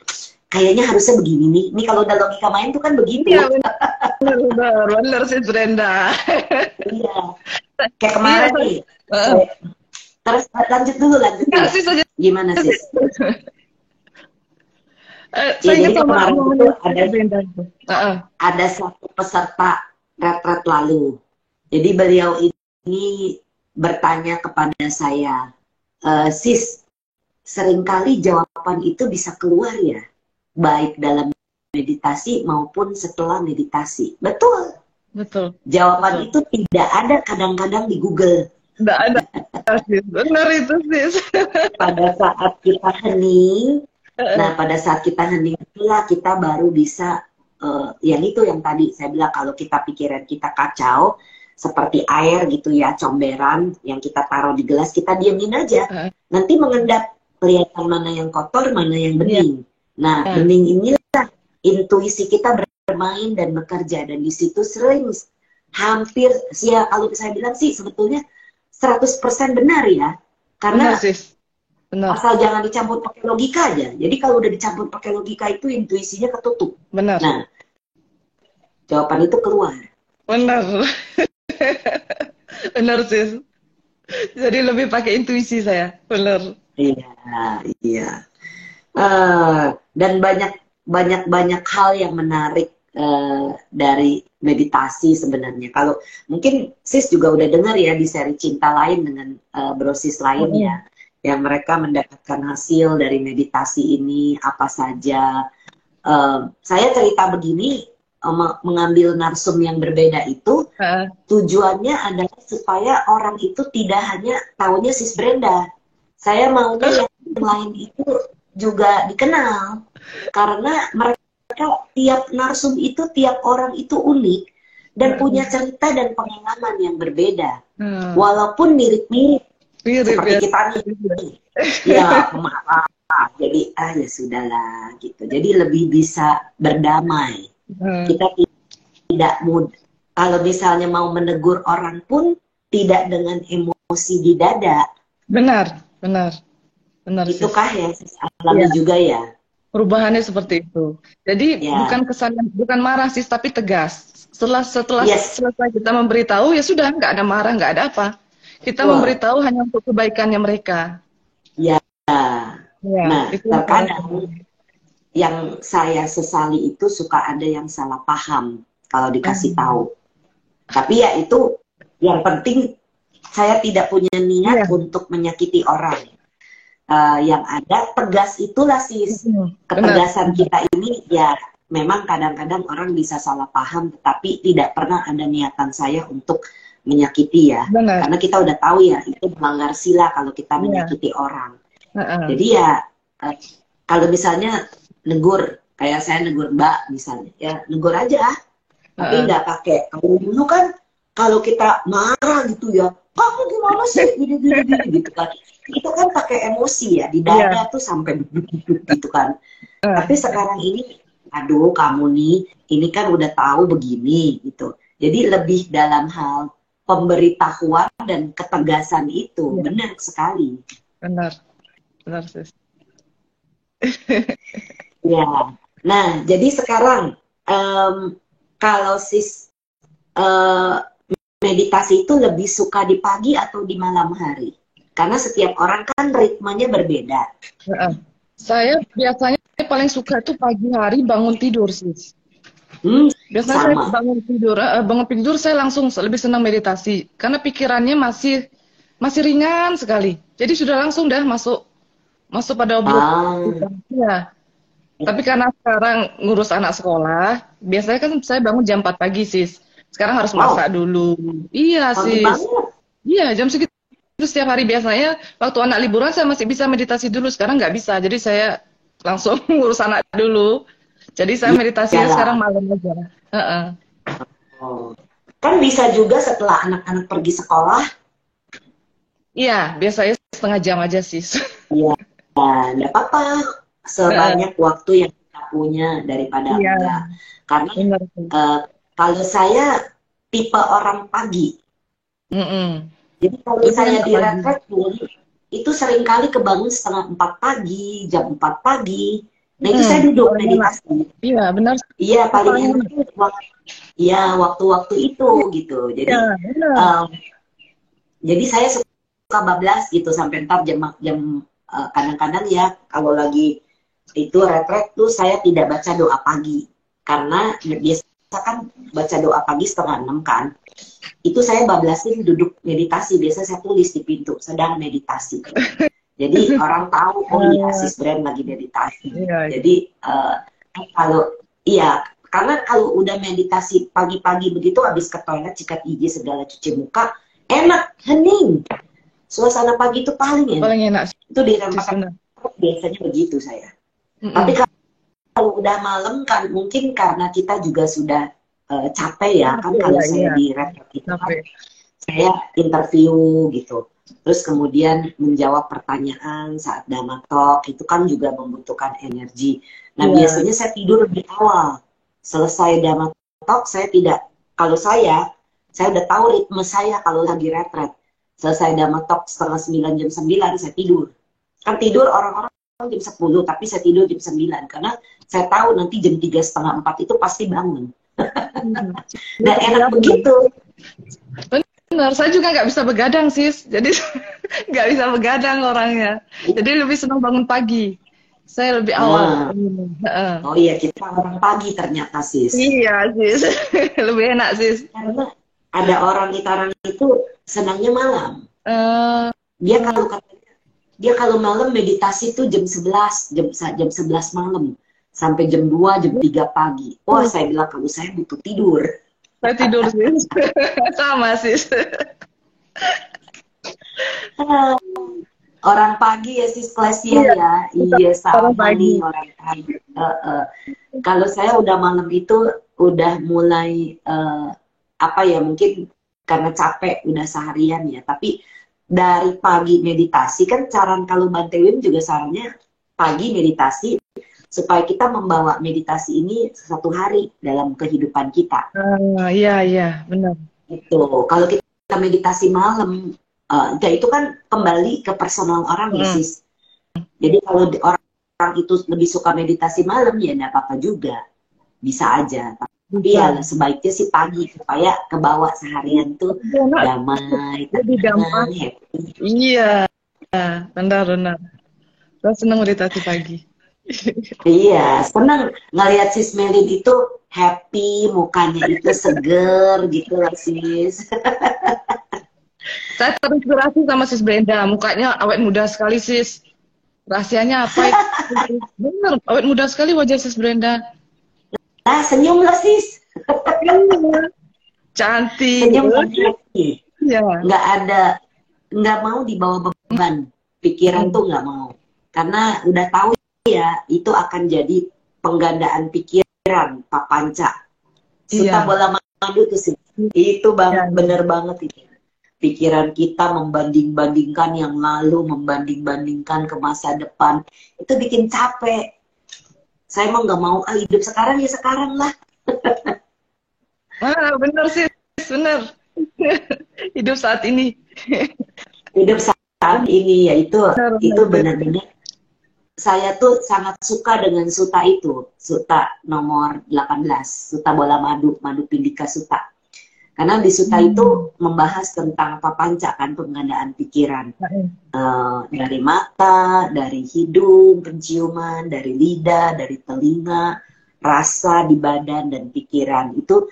kayaknya harusnya begini nih. Ini kalau udah logika main tuh kan Iya, begitu. benar sih Brenda. Iya. Kayak Iya, kemarin nih. Heeh. Terus lanjut dulu, lanjut Enggak dulu. sih saja. Gimana sis? Saya Ya ingat jadi sama kemarin itu momennya Brenda itu. Heeh. ada satu peserta retret lalu. Jadi beliau ini bertanya kepada saya, sis, seringkali jawaban itu bisa keluar ya, baik dalam meditasi maupun setelah meditasi. Betul. Betul. Jawaban itu tidak ada kadang-kadang di Google. Enggak ada sis. Benar itu sis. Pada saat kita hening, Heeh. nah pada saat kita hening itulah kita baru bisa, yang itu yang tadi saya bilang kalau kita pikiran kita kacau, seperti air gitu ya, comberan yang kita taruh di gelas, kita diamin aja. Heeh. Nanti mengendap, kelihatan mana yang kotor, mana yang Iya. bening. Nah, Nah, bening inilah intuisi kita bermain dan bekerja. Dan di situ sering, hampir, ya kalau saya bilang sih sebetulnya 100% benar ya. benar Karena sis. Benar. asal jangan dicampur pakai logika aja. Jadi kalau udah dicampur pakai logika itu intuisinya ketutup. Benar. Nah, jawaban itu keluar. Benar. Benar sis. Jadi lebih pakai intuisi saya. Benar. Iya, iya. Dan banyak hal yang menarik dari meditasi sebenarnya. Kalau mungkin sis juga udah dengar ya di seri Cinta lain dengan brosis lainnya, yang mereka mendapatkan hasil dari meditasi ini apa saja. Saya cerita begini, mengambil narsum yang berbeda itu Heeh. tujuannya adalah supaya orang itu tidak hanya taunya sis Brenda. Saya maunya yang lain itu juga dikenal, karena mereka tiap narsum itu, tiap orang itu unik dan punya cerita dan pengalaman yang berbeda, walaupun mirip-mirip Mirip seperti ya. kita nih, ya marah, jadi ya sudahlah gitu. Jadi lebih bisa berdamai. Kita tidak mudah, kalau misalnya mau menegur orang pun tidak dengan emosi di dada. Benar, benar. Benar sis. Itukah ya sis alami juga ya? Perubahannya seperti itu. Jadi bukan kesan, bukan marah sis, tapi tegas. Setelah selesai kita memberitahu, ya sudah, nggak ada marah, nggak ada apa. Kita memberitahu hanya untuk kebaikannya mereka. Ya. Nah, terkadang yang saya sesali itu suka ada yang salah paham kalau dikasih tahu. Tapi ya itu yang penting, saya tidak punya niat untuk menyakiti orang. Yang ada tegas itulah sis. Ketegasan kita ini ya memang kadang-kadang orang bisa salah paham, tetapi tidak pernah ada niatan saya untuk menyakiti ya. Karena kita udah tahu ya itu melanggar sila kalau kita menyakiti orang. Jadi ya kalau misalnya negur, kayak saya negur Mbak misalnya, ya negur aja, tapi nggak pakai. Kalau dulu kan kalau kita marah gitu ya, kamu gimana sih gini gitu kan, itu kan pakai emosi ya, di dada tuh sampai gitu kan. Tapi sekarang ini, aduh kamu nih, ini kan udah tahu begini gitu. Jadi lebih dalam hal pemberitahuan dan ketegasan itu. Benar sekali. Benar, benar sis. Ya, nah jadi sekarang kalau sis meditasi itu lebih suka di pagi atau di malam hari? Karena setiap orang kan ritmenya berbeda. Saya biasanya paling suka itu pagi hari bangun tidur sis. Biasanya saya bangun tidur saya langsung lebih senang meditasi karena pikirannya masih ringan sekali. Jadi sudah langsung dah masuk pada objek. Ya. Tapi karena sekarang ngurus anak sekolah, biasanya kan saya bangun jam 4 pagi sis. Sekarang harus masak dulu. Iya sis. Iya, jam segitu setiap hari biasanya. Waktu anak liburan saya masih bisa meditasi dulu, sekarang nggak bisa. Jadi saya langsung ngurus anak dulu. Jadi saya meditasinya sekarang malam aja. Kan bisa juga setelah anak-anak pergi sekolah. Iya, biasanya setengah jam aja sis. Iya, nggak apa-apa. Sebanyak waktu yang kita punya daripada enggak. Karena kalau saya tipe orang pagi. Jadi kalau Lebih saya enak di pagi. retret pun, itu seringkali kebangun setengah 4 pagi, jam 4 pagi. Nah itu saya duduk Paling enak. meditasi. Iya, benar. Iya Itu paling paling enak enak. tuh ya waktu-waktu itu gitu. Iya, benar. Um, jadi saya suka bablas gitu sampai ntar jam kadang-kadang ya kalau lagi itu retret tuh saya tidak baca doa pagi karena biasa kan baca doa pagi setengah 6 kan. Itu saya bablasin duduk meditasi, biasa saya tulis di pintu sedang meditasi. Jadi orang tahu oh iya Eh, Sis Brand lagi meditasi. iya, iya. Jadi kalau iya karena kalau udah meditasi pagi-pagi begitu habis ke toilet sikat gigi segala cuci muka enak hening. Suasana pagi itu paling enak. Paling enak Itu di sih, tempat benar. biasanya begitu saya. Tapi Mm-mm. kalau udah malam kan mungkin karena kita juga sudah capek ya kan Capek kalau ya, saya iya. di retret itu kan Capek. saya interview gitu. Terus kemudian menjawab pertanyaan saat Dhamma Talk itu kan juga membutuhkan energi. Nah Iya. biasanya saya tidur lebih awal. Selesai Dhamma Talk saya tidak, kalau saya udah tahu ritme saya kalau lagi retret. Selesai Dhamma Talk setengah 9 jam 9 saya tidur. Kan tidur orang-orang jam 10 tapi saya tidur jam 9 karena saya tahu nanti jam 3 setengah 4 itu pasti bangun. Hmm. Dan enak begitu. Benar, saya juga nggak bisa begadang, sis. Jadi nggak bisa begadang orangnya. Jadi lebih senang bangun pagi. Saya lebih awal. Nah, Heeh. oh iya kita orang pagi ternyata sis. Iya, sis. Lebih enak, sis. Karena ada orang itu senangnya malam. Eh, Dia kalau dia kalau malam meditasi tuh jam 11 malam sampai jam 2 jam 3 pagi. Wah, saya bilang kalau saya butuh tidur. saya tidur, sis. Sama, sis. Ah, orang pagi ya sis Klesia Iya, ya. kita Iya orang sama pagi. nih orang pagi. Kalau saya udah malam itu udah mulai apa ya mungkin karena capek udah seharian ya. Tapi dari pagi meditasi kan saran kalau Bante Wim juga sarannya pagi meditasi supaya kita membawa meditasi ini satu hari dalam kehidupan kita. Iya, iya, benar. Itu kalau kita meditasi malam, ya itu kan kembali ke personal orang ya Mm. sis. Jadi kalau orang itu lebih suka meditasi malam ya enggak apa-apa juga, bisa aja. Tapi Bisa. ya sebaiknya sih pagi supaya kebawa seharian tuh Lebih enak, damai, lebih gampang. tenang, happy. Iya, benar, benar. Saya senang meditasi pagi. Iya, senang ngelihat sis Melin itu happy, mukanya itu seger gitu loh sis. Saya terinspirasi sama sis Brenda. Mukanya awet muda sekali, sis. Rahasianya apa itu? Bener, awet muda sekali wajah sis Brenda. Nah, senyum lah sis. Iya, cantik. Senyum dan happy. Iya. Nggak ada, nggak mau dibawa beban. Pikiran Mm. tuh nggak mau. Karena udah tahu ya, itu akan jadi penggandaan pikiran, papanca. Suta Iya. bola madu tuh sih. Itu Iya. bener banget itu. Pikiran kita membanding-bandingkan yang lalu, membanding-bandingkan ke masa depan. Itu bikin capek. Saya emang nggak mau, hidup sekarang ya sekarang lah. Bener sih, bener. Hidup saat ini. Hidup saat ini ya Bener, itu bener, sis. benar-benar saya tuh sangat suka dengan suta itu, suta nomor 18, suta bola madu, madu pindika suta. Karena di suta Hmm. itu membahas tentang papanca kan penggandaan pikiran. Nah, Dari mata, dari hidung, penciuman, dari lidah, dari telinga, rasa di badan dan pikiran. Itu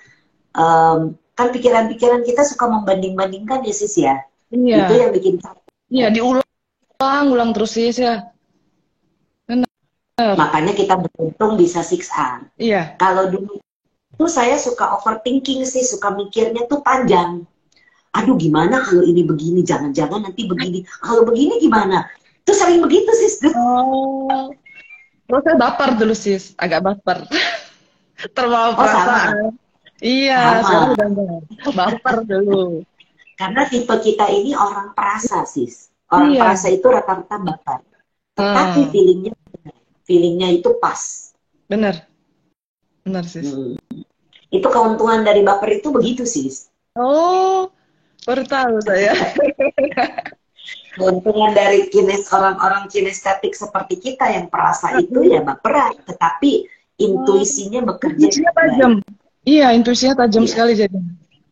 kan pikiran-pikiran kita suka membanding-bandingkan ya sis ya. Itu Iya, yang bikin capek. iya diulang, ulang terus sis ya. Bener. Makanya kita beruntung bisa 6A. Iya. Kalau dulu tuh saya suka overthinking sih, suka mikirnya tuh panjang. Aduh gimana kalau ini begini, jangan-jangan nanti begini. Kalau begini gimana? Tuh sering begitu sih. Oh, terus saya baper dulu sis, agak baper. Terbawa Oh sama, perasaan. Iya, sekarang sama. udah enggak. Baper dulu. Karena tipe kita ini orang perasa sis. Orang Iya. perasa itu rata-rata baper. Tetapi Hmm, feelingnya itu pas. bener, bener sis. Hmm. Itu keuntungan dari baper itu begitu sis. Oh, Baru tahu saya. Keuntungan dari orang-orang kinestetik seperti kita yang perasa itu ya baperan, tetapi intuisinya bekerja Intuisinya dengan tajam. baik. Iya, intuisinya tajam Iya, sekali jadi.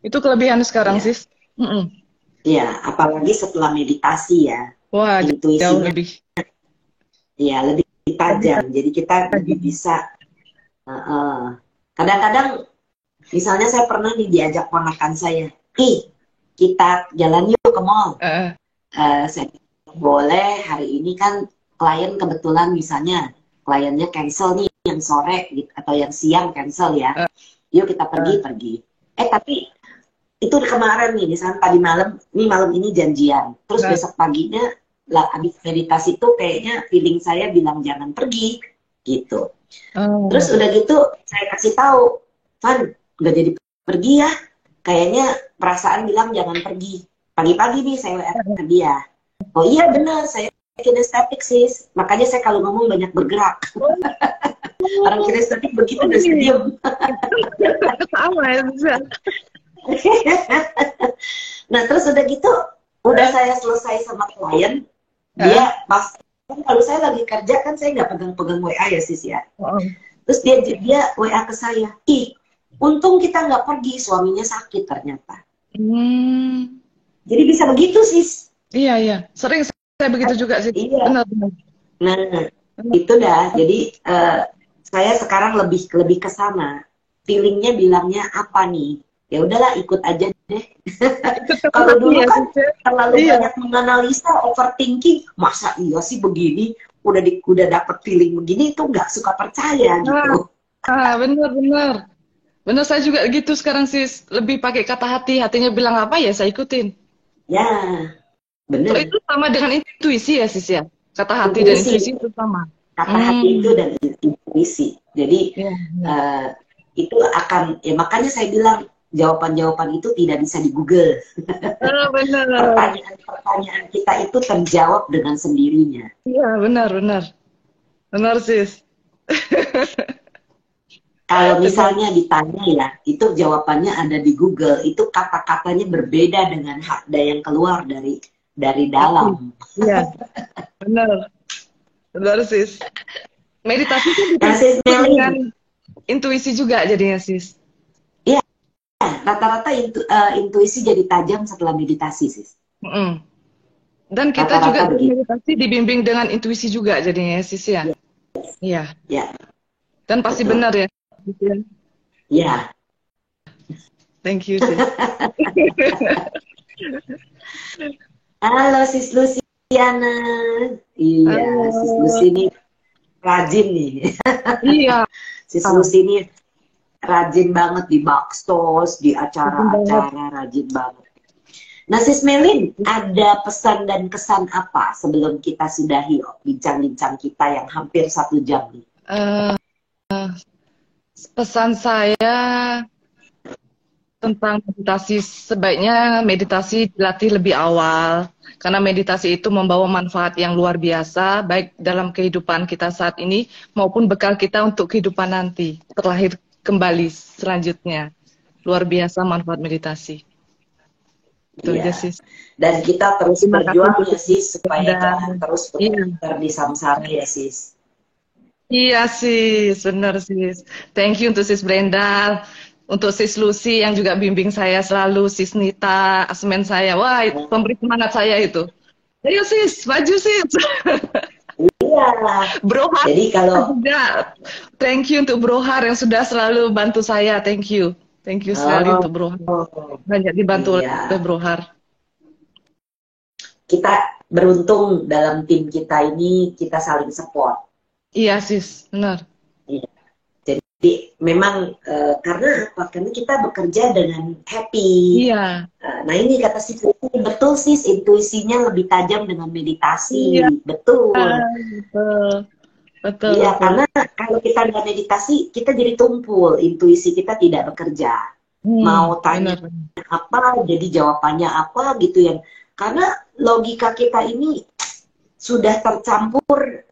Itu kelebihan sekarang, iya, sis. Mm-mm. iya. Apalagi setelah meditasi ya, Wah, jauh intuisinya lebih. ya lebih Lebih tajam. Jadi kita lebih tajam. bisa. Kadang-kadang, misalnya saya pernah nih diajak ponakan saya, kita jalan yuk ke mall. Eh, Saya boleh, hari ini kan klien kebetulan misalnya kliennya cancel nih yang sore gitu, atau yang siang cancel ya, eh, yuk kita eh. pergi. Tapi itu kemarin nih, misalnya tadi malam, nih malam ini janjian, terus Nah, besok paginya lah abis meditasi tuh kayaknya feeling saya bilang jangan pergi gitu. Terus oh. udah gitu saya kasih tahu, Van, nggak jadi pergi ya, kayaknya perasaan bilang jangan pergi. Pagi-pagi nih saya WA ke dia, oh iya benar, saya kinestetik sis, makanya saya kalau ngomong banyak bergerak. Orang Oh, kinestetik begitu oh udah iya. diem. Sama ya, bisa. Nah terus udah gitu, udah Eh, saya selesai sama klien, eh. dia pas kalau saya lagi kerja kan saya nggak pegang-pegang WA ya sis ya. Oh. Terus dia WA ke saya, untung kita nggak pergi, suaminya sakit ternyata. Hmm. Jadi bisa begitu sis. Iya, iya. Sering saya begitu juga sih. Iya. Benar, benar. Nah itu dah. Jadi saya sekarang lebih ke sana. Feelingnya bilangnya apa nih? Ya udahlah ikut aja deh. Ikut kata Kalau hati dulu ya, kan sis, ya? terlalu Iya. banyak menganalisa, overthinking, masa iya sih begini? Udah dapet feeling begini itu nggak suka percaya Ah, gitu. benar, benar. Benar, saya juga gitu sekarang sis. Lebih pakai kata hati. Hatinya bilang apa ya, saya ikutin. Ya, So, bener. itu sama dengan intuisi ya, sis ya? Kata hati dan Intuisi, intuisi itu sama. kata hati itu Hmm. dan intuisi. Jadi Iya, iya. eh, itu akan, ya makanya saya bilang jawaban-jawaban itu tidak bisa di Google. Benar. Pertanyaan-pertanyaan kita itu terjawab dengan sendirinya. Iya, benar, benar. Benar, sis. Kalau Benar. misalnya ditanya ya, itu jawabannya ada di Google, itu kata-katanya berbeda dengan ada yang keluar dari Hati. dalam. Iya, benar. Benar, sis. Meditasi itu Nah, Sis dipimpin dengan Melin, intuisi juga jadinya, sis. ya rata-rata intuisi jadi tajam setelah meditasi, Sis. Mm. Dan kita juga Rata-rata begitu. meditasi dibimbing dengan intuisi juga jadinya, sis ya. Ya, Iya. ya, Dan pasti betul. benar ya. Sis, ya. Ya. Thank you, sis. Halo Sis Luciana. Iya, Sis Halo. Lucy ini rajin nih. Iya. Sis Lucy ini rajin banget di backstage, di Rajin banget. acara-acara, rajin banget. Nah, Sis Melin, ada pesan dan kesan apa sebelum kita sudahi bincang-bincang kita yang hampir 1 jam nih? Eh, pesan saya tentang meditasi, sebaiknya meditasi dilatih lebih awal, karena meditasi itu membawa manfaat yang luar biasa, baik dalam kehidupan kita saat ini maupun bekal kita untuk kehidupan nanti, terlahir kembali selanjutnya. Luar biasa manfaat meditasi. Itu aja Iya. sih. Dan kita terus Terima kasih berjuang untuk ya sis, supaya jangan dan terus iya, berputar di samsara ya sis. iya sis, benar sis. Thank you untuk sis Brenda, untuk sis Lucy yang juga bimbing saya selalu, sis Nita, asmen saya. Wah, itu pemberi semangat saya itu. Ayo sis, maju sis. Iya. Bro Har Jadi kalau juga. Thank you untuk Bro Har yang sudah selalu bantu saya. Thank you. Thank you sekali oh, untuk Bro Har. Banyak dibantu iya, oleh Bro Har. kita beruntung dalam tim kita ini kita saling support. Iya sis, benar. Iya. Jadi memang karena apa? Karena kita bekerja dengan happy. Iya. Nah ini kata si Putri, betul sis, intuisinya lebih tajam dengan meditasi. Iya, Betul. betul. Betul, Iya, betul. karena kalau kita nggak meditasi, kita jadi tumpul, intuisi kita tidak bekerja. Mau tanya Benar. apa, jadi jawabannya apa gitu yang karena logika kita ini sudah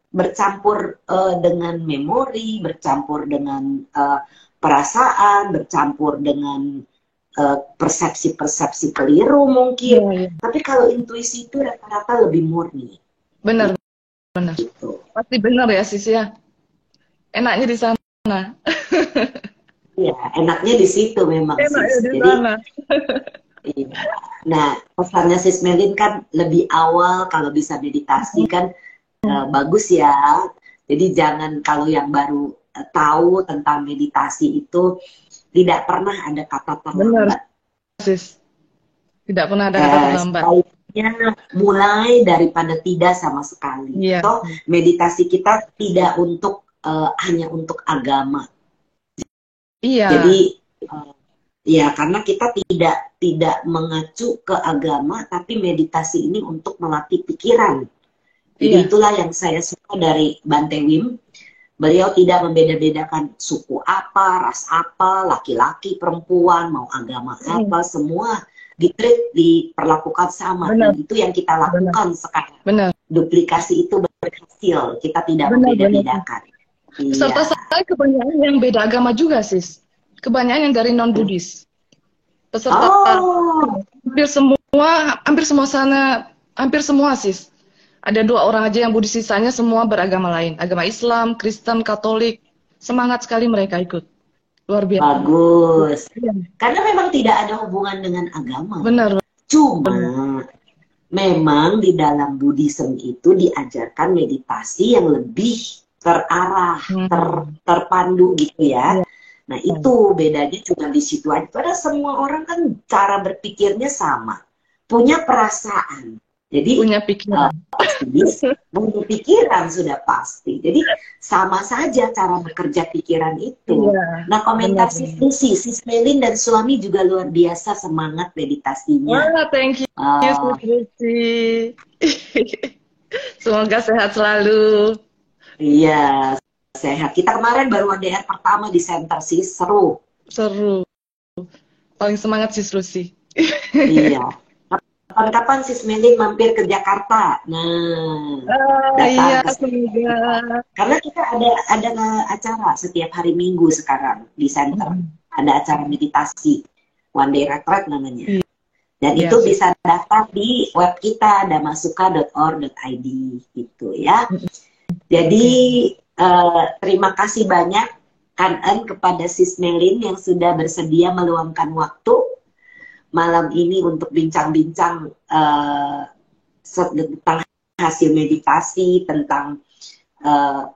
bercampur dengan memori, bercampur dengan perasaan, bercampur dengan persepsi-persepsi keliru mungkin. Tapi kalau intuisi itu rata-rata lebih murni. Benar, benar. Gitu. Pasti benar ya Sis ya. Enaknya di sana. Iya, enaknya di situ memang Enaknya Sis. di Jadi, sana. iya. Nah, pesannya Sis Melin kan lebih awal kalau bisa meditasi kan bagus ya. Jadi jangan kalau yang baru tahu tentang meditasi itu tidak pernah ada kata Benar, terlambat. Sis. Tidak pernah ada kata terlambat. Sebaiknya mulai daripada tidak sama sekali. Iya. Toh meditasi kita tidak untuk hanya untuk agama. Iya. Jadi ya karena kita tidak mengacu ke agama, tapi meditasi ini untuk melatih pikiran. Jadi itulah yang saya suka dari Bante Wim. Beliau tidak membeda-bedakan suku apa, ras apa, laki-laki, perempuan, mau agama apa, semua diperlakukan sama. Benar. Dan itu yang kita lakukan sekarang. Benar. Duplikasi itu berhasil, kita tidak membeda-bedakan. Peserta saya kebanyakan yang beda agama juga, Sis. Kebanyakan yang dari non-Buddhis. Peserta hampir semua, Sis. Ada 2 orang aja yang Buddhis, sisanya semua beragama lain. Agama Islam, Kristen, Katolik. Semangat sekali mereka ikut. Luar biasa. Bagus. Karena memang tidak ada hubungan dengan agama. Benar. Cuma memang di dalam Buddhism itu diajarkan meditasi yang lebih terarah, terpandu gitu ya. Nah itu bedanya cuma di situ aja. Padahal semua orang kan cara berpikirnya sama. Punya perasaan. Jadi punya pikiran. Punya pikiran sudah pasti. Jadi sama saja cara bekerja pikiran itu. Nah komentar Sis Melin dan suami juga luar biasa semangat meditasinya. Wah, thank you Sis. Semoga sehat selalu. Iya, sehat. Kita kemarin baru ADR pertama di center Sis, seru. Seru. Paling semangat Sis Lucy. Iya. Kapan-kapan Sis Melin mampir ke Jakarta. Nah, iya, semoga. Karena kita ada acara setiap hari Minggu sekarang di center. Ada acara meditasi, One Day Retreat namanya. Dan itu bisa daftar di web kita, damasuka.org.id gitu ya. Jadi terima kasih banyak Kan-en kepada Sis Melin yang sudah bersedia meluangkan waktu malam ini untuk bincang-bincang tentang hasil meditasi, tentang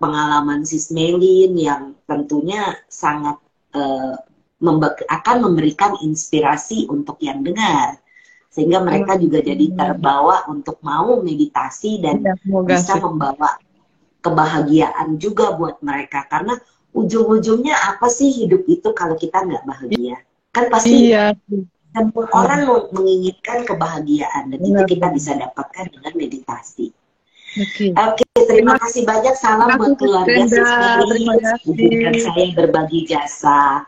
pengalaman Sis Melin yang tentunya sangat akan memberikan inspirasi untuk yang dengar. Sehingga mereka juga jadi terbawa untuk mau meditasi dan bisa membawa kebahagiaan juga buat mereka. Karena ujung-ujungnya apa sih hidup itu kalau kita nggak bahagia? Kan pasti semua orang menginginkan kebahagiaan, dan itu kita bisa dapatkan dengan meditasi. Oke, terima kasih banyak. Salam buat keluarga Sis Melin. Izinkan saya berbagi jasa.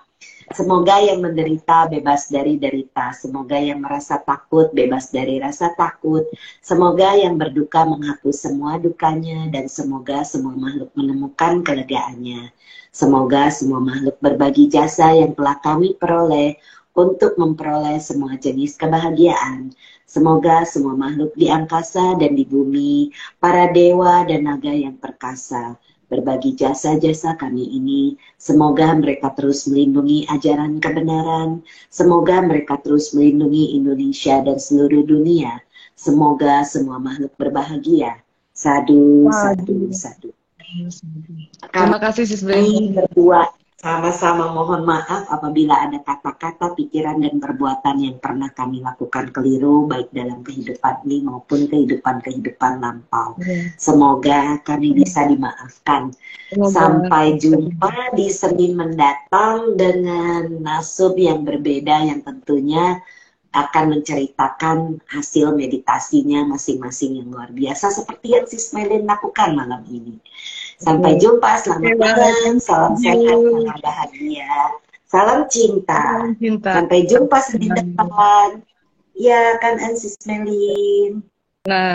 Semoga yang menderita bebas dari derita. Semoga yang merasa takut bebas dari rasa takut. Semoga yang berduka menghapus semua dukanya. Dan semoga semua makhluk menemukan kelegaannya. Semoga semua makhluk berbagi jasa yang telah kami peroleh untuk memperoleh semua jenis kebahagiaan. Semoga semua makhluk di angkasa dan di bumi, para dewa dan naga yang perkasa, berbagi jasa-jasa kami ini. Semoga mereka terus melindungi ajaran kebenaran. Semoga mereka terus melindungi Indonesia dan seluruh dunia. Semoga semua makhluk berbahagia. Sadu, sadu, sadu. Terima kasih Sis Melin. Berdua sama-sama mohon maaf apabila ada kata-kata, pikiran, dan perbuatan yang pernah kami lakukan keliru, baik dalam kehidupan ini maupun kehidupan lampau. Semoga kami bisa dimaafkan. Sampai jumpa di Senin mendatang dengan nasib yang berbeda yang tentunya akan menceritakan hasil meditasinya masing-masing yang luar biasa seperti yang Sis Melin lakukan malam ini. Sampai jumpa, selamat malam, salam sehat, salam bahagia, salam cinta. Sampai jumpa Senin depan. Ya, Kan-en Sis Melin. Nah.